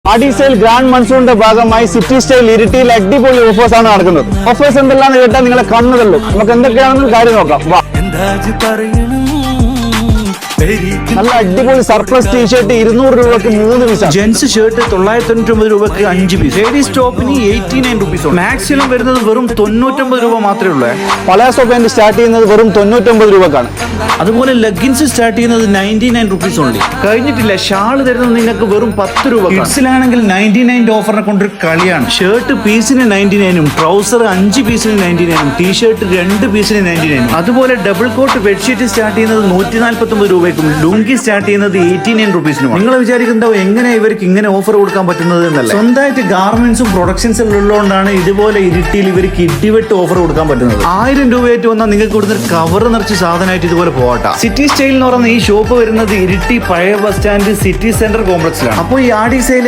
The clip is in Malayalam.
ആടി സെയിൽ ഗ്രാൻഡ് മൺസൂണിന്റെ ഭാഗമായി സിറ്റി സ്റ്റൈൽ ഇരിട്ടിയിൽ അടിപൊളി ഓഫേഴ്സ് ആണ് നടക്കുന്നത്. ഓഫേഴ്സ് എന്തെല്ലാന്ന് കേട്ടാൽ നിങ്ങളെ കണ്ണുതള്ളൂ. നമുക്ക് എന്തൊക്കെയാണെന്ന് കാര്യം നോക്കാം. വാ. നല്ല അടിപൊളി സർപ്ലസ് ടീഷർട്ട് 200 രൂപക്ക് 3 പീസ്. ജെൻസ് ഷർട്ട് 999 രൂപക്ക് 5 പീസ്. ലേഡീസ് ടോപ്പിന് 89 റുപ്പീസ്. മാക്സിമം വരുന്നത് വെറും 99 രൂപ മാത്രമേ ഉള്ളൂ. പലാസോ പാന്റ് സ്റ്റാർട്ട് ചെയ്യുന്നത് വെറും 99 രൂപക്കാണ്. അതുപോലെ ലെഗിൻസ് സ്റ്റാർട്ട് ചെയ്യുന്നത് 99 റുപ്പീസ് ഉണ്ട്. കഴിഞ്ഞിട്ടില്ല, ഷാള് തരുന്നത് നിങ്ങൾക്ക് വെറും 10 രൂപ. കിഡ്സിലാണെങ്കിൽ 99 ഓഫറിനെ കൊണ്ടൊരു കളിയാണ്. ഷർട്ട് പീസിന് 99ഉം ട്രൗസർ 5 പീസിന് 99ഉം ടീഷർട്ട് 2 പീസിന് 99ഉം. അതുപോലെ ഡബിൾ കോട്ട് ബെഡ്ഷീറ്റ് സ്റ്റാർട്ട് ചെയ്യുന്നത് 149 രൂപയ്ക്കും ലുങ്കി സ്റ്റാർട്ട് ചെയ്യുന്നത് 89 റുപ്പീസിനും. നിങ്ങൾ വിചാരിക്കുന്നുണ്ടാവും എങ്ങനെ ഇവർക്ക് ഇങ്ങനെ ഓഫർ കൊടുക്കാൻ പറ്റുന്നത് എന്നല്ല. സ്വന്തമായിട്ട് ഗാർമെന്റ്സും പ്രൊഡക്ഷൻസും ഉള്ളതുകൊണ്ടാണ് ഇതുപോലെ ഇരിട്ടിയിൽ ഇവർക്ക് ഇടിവെട്ട് ഓഫർ കൊടുക്കാൻ പറ്റുന്നത്. 1000 രൂപയായിട്ട് വന്നാൽ നിങ്ങൾക്ക് ഇവിടുന്ന് കവർ നിറച്ച് സാധനമായിട്ട് ഇതുപോലെ പോകട്ടെ. സിറ്റി സ്റ്റൈൽ എന്ന് പറയുന്ന ഈ ഷോപ്പ് വരുന്നത് ഇരിട്ടി പഴയ ബസ് സ്റ്റാൻഡ് സിറ്റി സെന്റർ കോംപ്ലക്സിലാണ്. അപ്പോൾ ഈ ആടി സെയിൽ